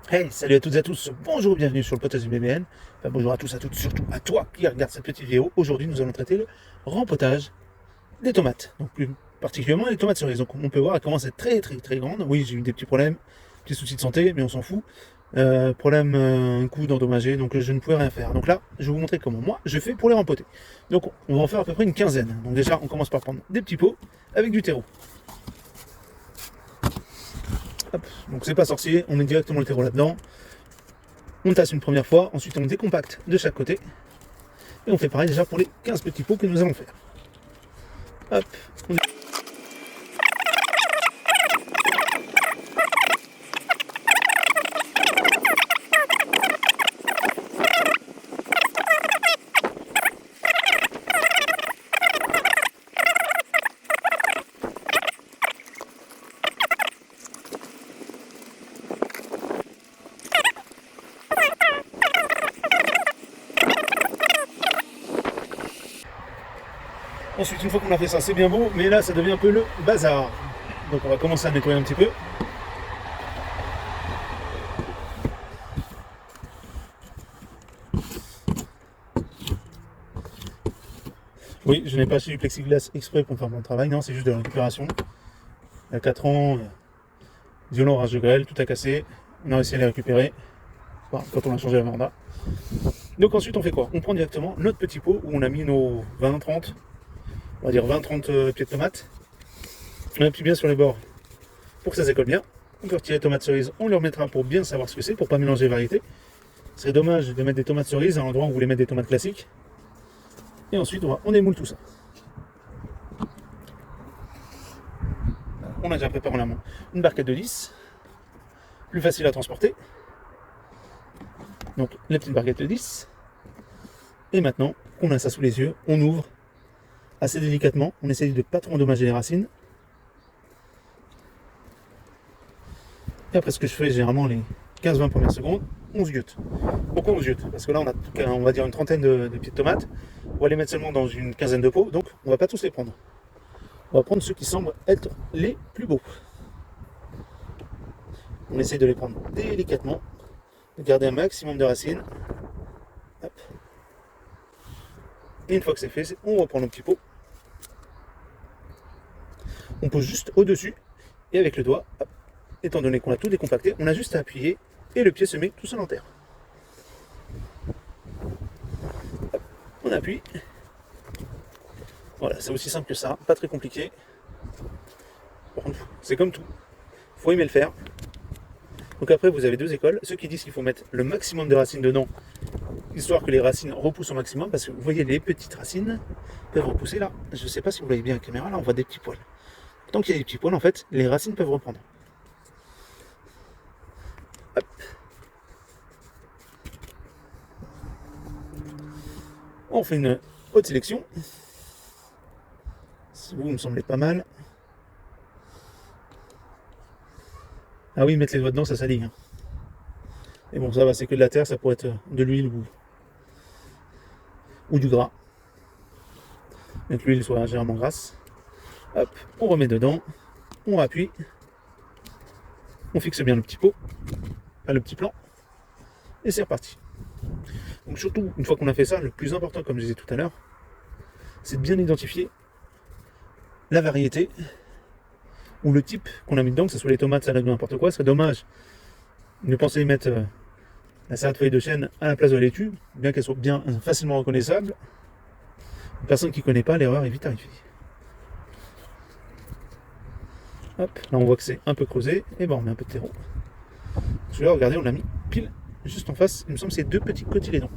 Hey, salut à toutes et à tous, bonjour, bienvenue sur le potager BBN. Enfin, bonjour à tous, à toutes, surtout à toi qui regarde cette petite vidéo. Aujourd'hui, nous allons traiter le rempotage des tomates. Donc, plus particulièrement les tomates cerises. Donc, on peut voir, elles commencent à être très grande. Oui, j'ai eu des petits problèmes, petits soucis de santé, mais on s'en fout. Problème, un coup d'endommagé, donc je ne pouvais rien faire. Donc là, je vais vous montrer comment moi je fais pour les rempoter. Donc, on va en faire à peu près une quinzaine. Donc, déjà, on commence par prendre des petits pots avec du terreau. Hop. Donc, c'est pas sorcier, on met directement le terreau là-dedans. On tasse une première fois, ensuite on décompacte de chaque côté. Et on fait pareil déjà pour les 15 petits pots que nous allons faire. Hop, ensuite, une fois qu'on a fait ça, c'est bien beau, mais là ça devient un peu le bazar. Donc on va commencer à nettoyer un petit peu. Oui, je n'ai pas acheté du plexiglas exprès pour faire mon travail, non, c'est juste de la récupération. Il y a 4 ans, violent orage de grêle, tout a cassé. On a réussi à les récupérer. Enfin, quand on a changé la vanda. Donc ensuite on fait quoi? On prend directement notre petit pot où on a mis nos 20-30, on va dire 20-30 pieds de tomates. On appuie bien sur les bords pour que ça s'école bien. On peut retirer les tomates cerises, on les remettra pour bien savoir ce que c'est, pour pas mélanger les variétés. Ce serait dommage de mettre des tomates cerises à l'endroit où vous voulez mettre des tomates classiques. Et ensuite on émoule tout ça. On a déjà préparé en amont une barquette de 10, plus facile à transporter. Donc la petite barquette de 10. Et maintenant qu'on a ça sous les yeux, on ouvre assez délicatement. On essaye de ne pas trop endommager les racines. Et après ce que je fais généralement les 15-20 premières secondes, on ziote. Pourquoi on ziote? Parce que là on va dire une trentaine de pieds de tomates. On va les mettre seulement dans une quinzaine de pots, donc on va pas tous les prendre. On va prendre ceux qui semblent être les plus beaux. On essaye de les prendre délicatement, de garder un maximum de racines. Hop. Et une fois que c'est fait, on reprend nos petits pots. On pose juste au-dessus et avec le doigt, hop, étant donné qu'on a tout décompacté, on a juste à appuyer et le pied se met tout seul en terre. Hop, on appuie. Voilà, c'est aussi simple que ça, pas très compliqué. Par contre, c'est comme tout, faut aimer le faire. Donc après, vous avez deux écoles. Ceux qui disent qu'il faut mettre le maximum de racines dedans, histoire que les racines repoussent au maximum, parce que vous voyez, les petites racines peuvent repousser là. Je ne sais pas si vous voyez bien à la caméra, là on voit des petits poils. Tant qu'il y a des petits poils, en fait, les racines peuvent reprendre. Hop. On fait une haute sélection. Vous me semblez pas mal. Ah oui, mettre les doigts dedans, ça s'aligne. Hein. Et bon, ça va, c'est que de la terre, ça pourrait être de l'huile ou du gras. Mais que l'huile soit légèrement grasse. Hop, on remet dedans, on appuie, on fixe bien le petit pot, enfin le petit plan, et c'est reparti. Donc surtout, une fois qu'on a fait ça, le plus important, comme je disais tout à l'heure, c'est de bien identifier la variété ou le type qu'on a mis dedans, que ce soit les tomates, salade ou n'importe quoi. Ce serait dommage de penser mettre la salade feuille de chêne à la place de la laitue, bien qu'elle soit bien facilement reconnaissable. Une personne qui ne connaît pas, l'erreur est vite arrivée. Hop, là on voit que c'est un peu creusé, et ben on met un peu de terreau. Celui-là, regardez, on l'a mis pile juste en face, il me semble que c'est deux petits cotylédons.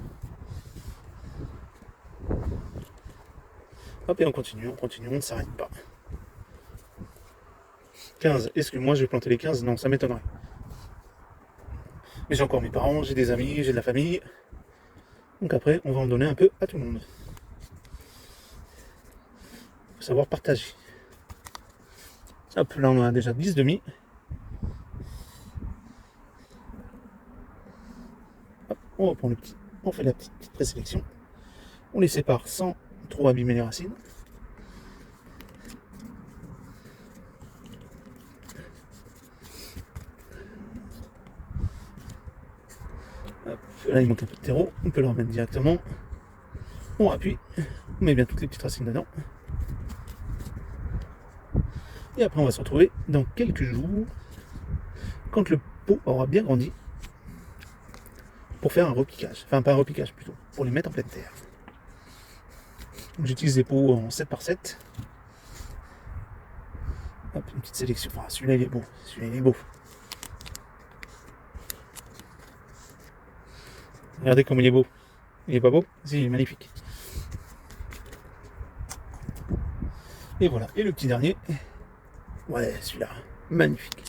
Hop, et on continue, on ne s'arrête pas. 15, est-ce que moi je vais planter les 15? Non, ça m'étonnerait. Mais j'ai encore mes parents, j'ai des amis, j'ai de la famille. Donc après, on va en donner un peu à tout le monde. Il faut savoir partager. Hop, là on en a déjà 10 demi. Hop, on reprend le petit, on fait la petite présélection. On les sépare sans trop abîmer les racines. Hop, là il manque un peu de terreau, on peut le remettre directement. On appuie, on met bien toutes les petites racines dedans. Et après on va se retrouver dans quelques jours, quand le pot aura bien grandi, pour faire un repiquage. Enfin pas un repiquage plutôt, pour les mettre en pleine terre. J'utilise des pots en 7x7. Hop, une petite sélection. Enfin, celui-là il est beau. Celui-là il est beau. Regardez comme il est beau. Il est pas beau? Si, il est magnifique. Et voilà. Et le petit dernier. Ouais, celui-là. Magnifique.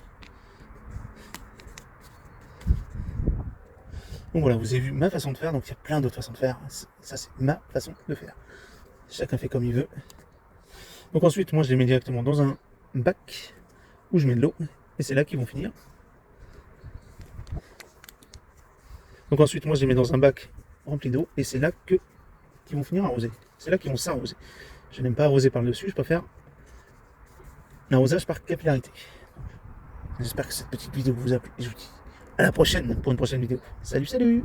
Donc voilà, vous avez vu ma façon de faire. Donc il y a plein d'autres façons de faire. Ça, c'est ma façon de faire. Chacun fait comme il veut. Donc ensuite, moi, je les mets directement dans un bac où je mets de l'eau. Et c'est là qu'ils vont finir. Donc ensuite, moi, je les mets dans un bac rempli d'eau. Et c'est là qu'ils vont finir arroser. C'est là qu'ils vont s'arroser. Je n'aime pas arroser par le dessus. Je préfère l'arrosage par capillarité. J'espère que cette petite vidéo vous a plu. Et je vous dis à la prochaine pour une prochaine vidéo. Salut, salut!